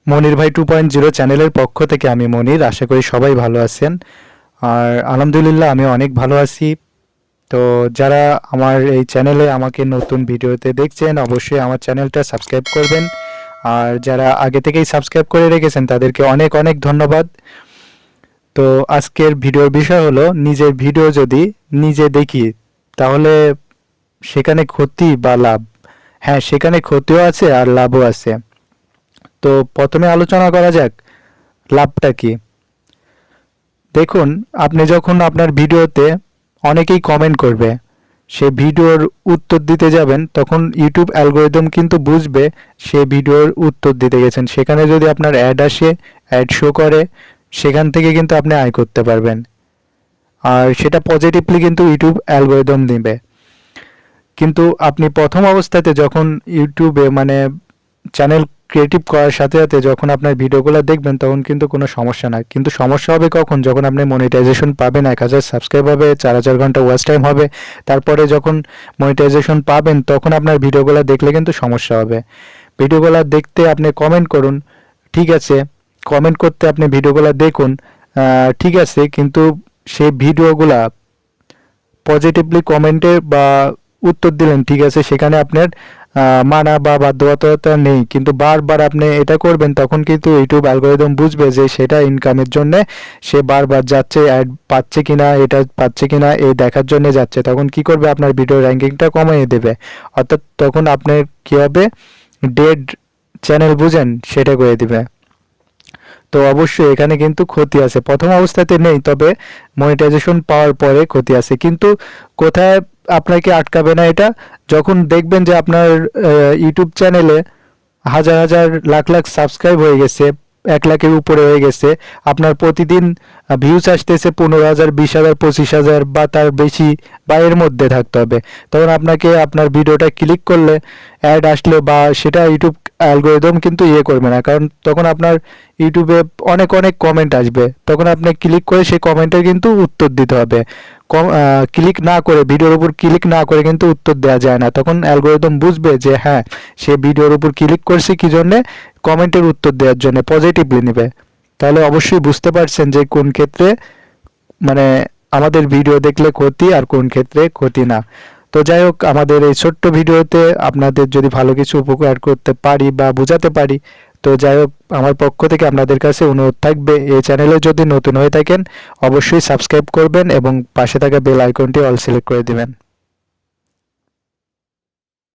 মনির ভাই 2.0 চ্যানেলের পক্ষ থেকে আমি মনির। আশা করি সবাই ভালো আছেন। আর আলহামদুলিল্লাহ আমি অনেক ভালো আছি। তো যারা আমার এই চ্যানেলে আমাকে নতুন ভিডিওতে দেখছেন অবশ্যই আমার চ্যানেলটা সাবস্ক্রাইব করবেন। আর যারা আগে থেকেই সাবস্ক্রাইব করে রেখেছেন তাদেরকে অনেক অনেক ধন্যবাদ। তো আজকের ভিডিওর বিষয় হলো নিজের ভিডিও যদি নিজে দেখি তাহলে সেখানে ক্ষতি বা লাভ। হ্যাঁ, সেখানে ক্ষতিও আছে আর লাভও আছে। তো প্রথমে আলোচনা করা যাক লাভটা কি। দেখুন, আপনি যখন আপনার ভিডিওতে অনেকেই কমেন্ট করবে, সে ভিডিওর উত্তর দিতে যাবেন, তখন ইউটিউব অ্যালগোরিদম কিন্তু বুঝবে সে ভিডিওর উত্তর দিতে গেছেন। সেখানে যদি আপনার অ্যাড আসে, অ্যাড শো করে, সেখান থেকে কিন্তু আপনি আয় করতে পারবেন। আর সেটা পজিটিভলি কিন্তু ইউটিউব অ্যালগোরিদম দিবে। কিন্তু আপনি প্রথম অবস্থাতে যখন ইউটিউবে চ্যানেল ক্রিয়েটিভ করার সাথে সাথে যখন আপনার ভিডিওগুলো দেখবেন তখন কিন্তু কোনো সমস্যা না। কিন্তু সমস্যা হবে কখন? যখন আপনি মনিটাইজেশন পাবেন, 1000 সাবস্ক্রাইব হবে, 4000 ঘন্টা ওয়াচ টাইম হবে, তারপরে যখন মনিটাইজেশন পাবেন তখন আপনার ভিডিওগুলো দেখলে কিন্তু সমস্যা হবে। ভিডিওগুলো দেখতে আপনি কমেন্ট করুন, ঠিক আছে, কমেন্ট করতে আপনি ভিডিওগুলো দেখুন, ঠিক আছে, কিন্তু সেই ভিডিওগুলা পজিটিভলি কমেন্টে বা উত্তর দিলেন, ঠিক আছে, সেখানে আপনার মানা বা বাধ্যবাধকতা নেই, কিন্তু বারবার আপনি এটা করবেন তখন কিন্তু ইউটিউব অ্যালগোরিদম বুঝবে যে সেটা ইনকামের জন্য সে বারবার যাচ্ছে, অ্যাড পাচ্ছে কিনা, এটা পাচ্ছে কিনা এই দেখার জন্য যাচ্ছে। তখন কি করবে? আপনার ভিডিও র্যাঙ্কিংটা কমিয়ে দেবে। অর্থাৎ তখন আপনার কি হবে? ডেড চ্যানেল বুঝেন সেটা করে দিবে। তো অবশ্যই এখানে কিন্তু ক্ষতি আছে, প্রথম অবস্থাতে নেই, তবে মনিটাইজেশন পাওয়ার পরে ক্ষতি আছে। কিন্তু কোথায় আপনাকে আটকাবে না এটা? যখন দেখবেন যে আপনার ইউটিউব চ্যানেলে হাজার হাজার লাখ লাখ সাবস্ক্রাইব হয়ে গেছে, 1 লাখের উপরে হয়ে গেছে, আপনার প্রতিদিন ভিউজ আসতেছে 15,000, 20,000, 25,000 বা তার বেশি বা এর মধ্যে থাকতে হবে। তখন আপনাকে আপনার ভিডিওটা ক্লিক করলে অ্যাড আসলে বা সেটা ইউটিউব অ্যালগোরিদম কিন্তু করবে না, কারণ তখন আপনার ইউটিউবে অনেক অনেক কমেন্ট আসবে। তখন আপনি ক্লিক করে সেই কমেন্টের কিন্তু উত্তর দিতে হবে। ক্লিক না করে, ভিডিওর উপর ক্লিক না করে কিন্তু উত্তর দেওয়া যায় না। তখন অ্যালগোরিদম বুঝবে যে হ্যাঁ, সে ভিডিওর উপর ক্লিক করছে কি জন্যে? কমেন্টের উত্তর দেওয়ার জন্য, পজিটিভলি নেবে। তাহলে অবশ্যই বুঝতে পারছেন যে কোন ক্ষেত্রে মানে আমাদের ভিডিও দেখলে ক্ষতি আর কোন ক্ষেত্রে ক্ষতি না। তো যাই হোক, আমাদের এই ছোট্ট ভিডিওতে আপনাদের যদি ভালো কিছু উপকার করতে পারি বা বোঝাতে পারি, তো যাই হোক, আমার পক্ষ থেকে আপনাদের কাছে অনুরোধ থাকবে, এই চ্যানেলে যদি নতুন হয়ে থাকেন অবশ্যই সাবস্ক্রাইব করবেন এবং পাশে থাকা বেল আইকনটি অল সিলেক্ট করে দিবেন।